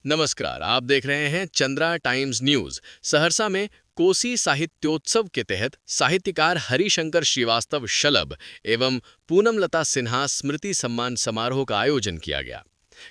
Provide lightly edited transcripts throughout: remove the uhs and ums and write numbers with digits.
नमस्कार, आप देख रहे हैं चंद्रा टाइम्स न्यूज। सहरसा में कोसी साहित्योत्सव के तहत साहित्यकार हरिशंकर श्रीवास्तव शलभ एवं पूनमलता सिन्हा स्मृति सम्मान समारोह का आयोजन किया गया।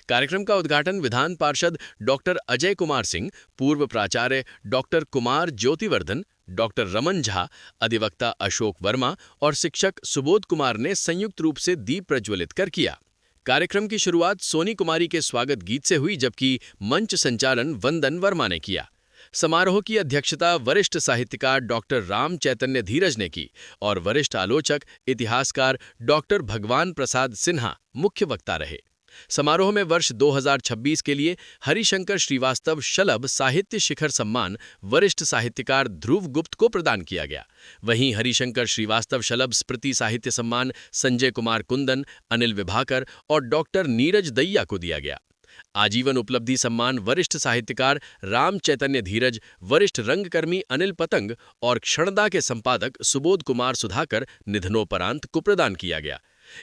कार्यक्रम का उद्घाटन विधान पार्षद डॉक्टर अजय कुमार सिंह, पूर्व प्राचार्य डॉक्टर कुमार ज्योतिवर्धन, डॉक्टर रमन झा, अधिवक्ता अशोक वर्मा और शिक्षक सुबोध कुमार ने संयुक्त रूप से दीप प्रज्वलित कर किया। कार्यक्रम की शुरुआत सोनी कुमारी के स्वागत गीत से हुई, जबकि मंच संचालन वंदन वर्मा ने किया। समारोह की अध्यक्षता वरिष्ठ साहित्यकार डॉक्टर राम चैतन्य धीरज ने की और वरिष्ठ आलोचक इतिहासकार डॉक्टर भगवान प्रसाद सिन्हा मुख्य वक्ता रहे। समारोह में वर्ष 2026 के लिए हरिशंकर श्रीवास्तव शलभ साहित्य शिखर सम्मान वरिष्ठ साहित्यकार ध्रुव गुप्त को प्रदान किया गया। वहीं हरिशंकर श्रीवास्तव शलभ स्मृति साहित्य सम्मान संजय कुमार कुंदन, अनिल विभाकर और डॉक्टर नीरज दहिया को दिया गया। आजीवन उपलब्धि सम्मान वरिष्ठ साहित्यकार राम चैतन्य धीरज, वरिष्ठ रंगकर्मी अनिल पतंग और क्षणदा के संपादक सुबोध कुमार सुधाकर निधनोपरांत को प्रदान किया गया।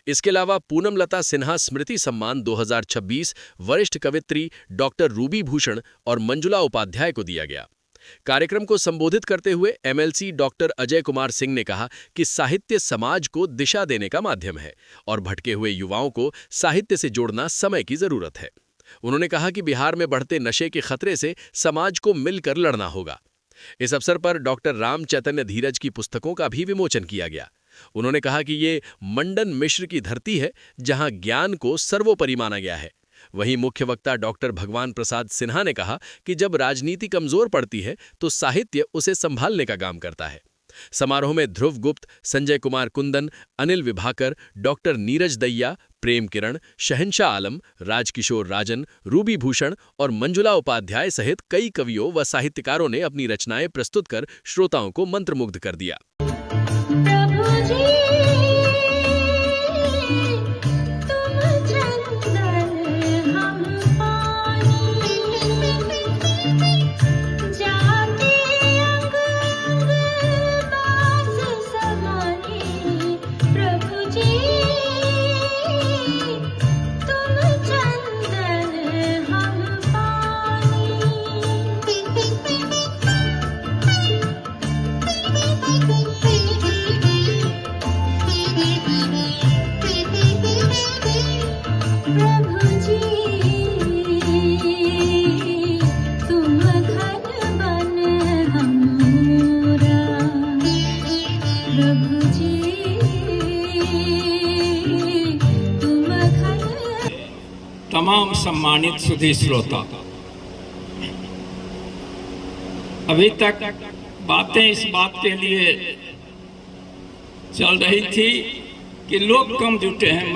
इसके अलावा पूनमलता सिन्हा स्मृति सम्मान 2026 वरिष्ठ कवित्री डॉक्टर रूबी भूषण और मंजुला उपाध्याय को दिया गया। कार्यक्रम को संबोधित करते हुए एमएलसी डॉक्टर अजय कुमार सिंह ने कहा कि साहित्य समाज को दिशा देने का माध्यम है और भटके हुए युवाओं को साहित्य से जोड़ना समय की जरूरत है। उन्होंने कहा कि बिहार में बढ़ते नशे के खतरे से समाज को मिलकर लड़ना होगा। इस अवसर पर डॉक्टर राम चैतन्य धीरज की पुस्तकों का भी विमोचन किया गया। उन्होंने कहा कि ये मंडन मिश्र की धरती है, जहां ज्ञान को सर्वोपरि माना गया है। वहीं मुख्य वक्ता डॉक्टर भगवान प्रसाद सिन्हा ने कहा कि जब राजनीति कमजोर पड़ती है तो साहित्य उसे संभालने का काम करता है। समारोह में ध्रुव गुप्त, संजय कुमार कुंदन, अनिल विभाकर, डॉक्टर नीरज दहिया, प्रेम किरण, शहनशाह आलम, राजकिशोर राजन, रूबी भूषण और मंजुला उपाध्याय सहित कई कवियों व साहित्यकारों ने अपनी रचनाएं प्रस्तुत कर श्रोताओं को मंत्रमुग्ध कर दिया। तमाम सम्मानित सुधी श्रोता, अभी तक बातें इस बात के लिए चल रही थी कि लोग कम जुटे हैं।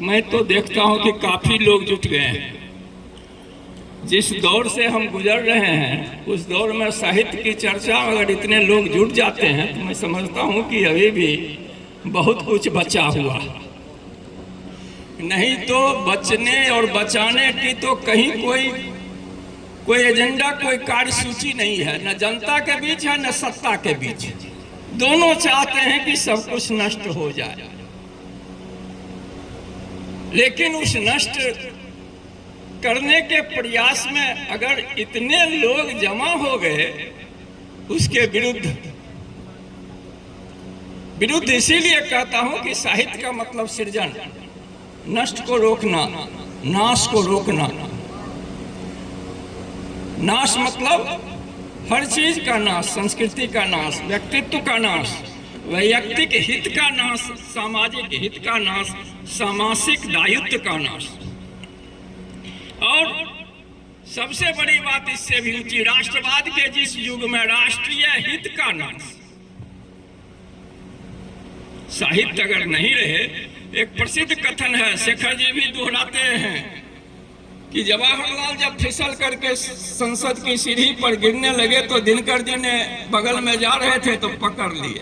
मैं तो देखता हूं कि काफी लोग जुट गए हैं। जिस दौर से हम गुजर रहे हैं उस दौर में साहित्य की चर्चा अगर इतने लोग जुट जाते हैं तो मैं समझता हूं कि अभी भी बहुत कुछ बचा हुआ। नहीं तो बचने और बचाने की तो कहीं कोई एजेंडा, कोई कार्यसूची नहीं है, न जनता के बीच है न सत्ता के बीच। दोनों चाहते हैं कि सब कुछ नष्ट हो जाए, लेकिन उस नष्ट करने के प्रयास में अगर इतने लोग जमा हो गए उसके विरुद्ध इसीलिए कहता हूं कि साहित्य का मतलब सृजन, नष्ट को रोकना, नाश को रोकना। नाश मतलब हर चीज का नाश, संस्कृति का नाश, व्यक्तित्व का नाश, वैयक्तिक हित का नाश, सामाजिक हित का नाश, सामाजिक दायित्व का नाश, और सबसे बड़ी बात इससे भी ऊंची, राष्ट्रवाद के जिस युग में राष्ट्रीय हित का नाश। साहित्य अगर नहीं रहे, एक प्रसिद्ध कथन है, शेखर जी भी दोहराते हैं कि जवाहरलाल जब फिसल करके संसद की सीढ़ी पर गिरने लगे तो दिनकर जी ने बगल में जा रहे थे तो पकड़ लिए।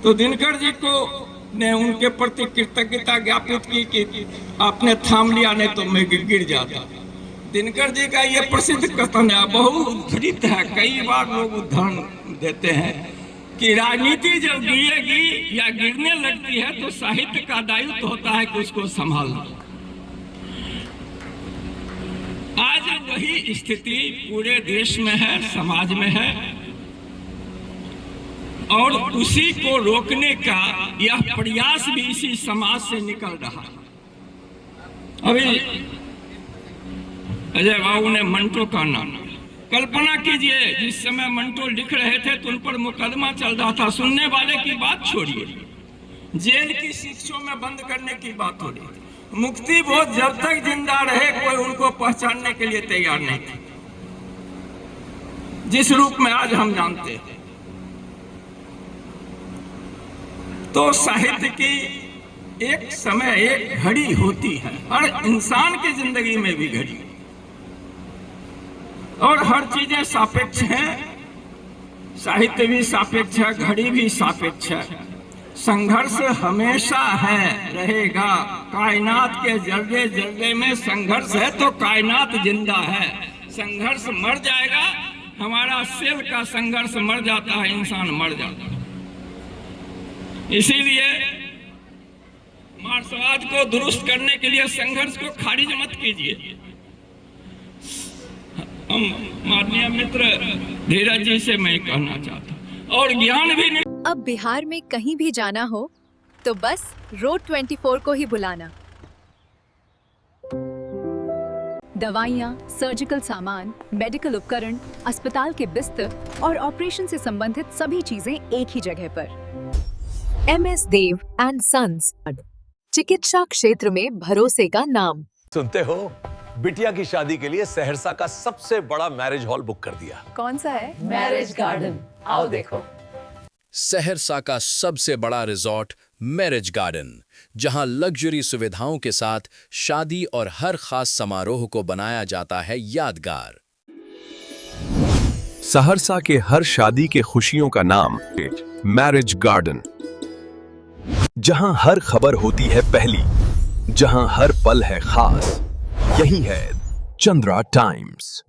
तो दिनकर जी को ने उनके प्रति कृतज्ञता ज्ञापित की कि आपने थाम लिया, नहीं तो मैं गिर जाता। दिनकर जी का ये प्रसिद्ध कथन है, बहुत उद्धृत है, कई बार लोग उदाहरण देते हैं कि राजनीति जब गिरेगी या गिरने लगती है तो साहित्य का दायित्व होता है कि उसको संभालना। आज वही स्थिति पूरे देश में है, समाज में है, और उसी को रोकने का यह प्रयास भी इसी समाज से निकल रहा है। अभी अजय बाबू ने मंटो का नाम, कल्पना कीजिए जिस समय मंटो लिख रहे थे तो उन पर मुकदमा चल रहा था। सुनने वाले की बात छोड़िए, जेल की शिक्षों में बंद करने की बात हो रही थी। मुक्ति बोध जब तक जिंदा रहे कोई उनको पहचानने के लिए तैयार नहीं थे, जिस रूप में आज हम जानते हैं। तो साहित्य की एक समय, एक घड़ी होती है, हर इंसान की जिंदगी में भी घड़ी, और हर चीजें सापेक्ष हैं। साहित्य भी सापेक्ष है, घड़ी भी सापेक्ष है। संघर्ष हमेशा है, रहेगा। कायनात के जर्रे जर्रे में संघर्ष है तो कायनात जिंदा है। संघर्ष मर जाएगा, हमारा सेल का संघर्ष मर जाता है, इंसान मर जाता है। इसीलिए मार्क्सवाद को दुरुस्त करने के लिए संघर्ष को खारिज मत कीजिए। हम माननीय मित्र धीरज जी से मैं कहना चाहता हूँ, और ज्ञान भी नहीं। अब बिहार में कहीं भी जाना हो तो बस रोड 24 को ही बुलाना। दवाइयाँ, सर्जिकल सामान, मेडिकल उपकरण, अस्पताल के बिस्तर और ऑपरेशन से संबंधित सभी चीजें एक ही जगह पर। MS देव एंड सन्स, चिकित्सा क्षेत्र में भरोसे का नाम। सुनते हो, बिटिया की शादी के लिए सहरसा का सबसे बड़ा मैरिज हॉल बुक कर दिया। कौन सा है? मैरिज गार्डन, आओ देखो। सहरसा का सबसे बड़ा रिजॉर्ट मैरिज गार्डन, जहां लग्जरी सुविधाओं के साथ शादी और हर खास समारोह को बनाया जाता है यादगार। सहरसा के हर शादी के खुशियों का नाम मैरिज गार्डन, जहां हर खबर होती है पहली, जहां हर पल है खास। यही है चंद्रा टाइम्स।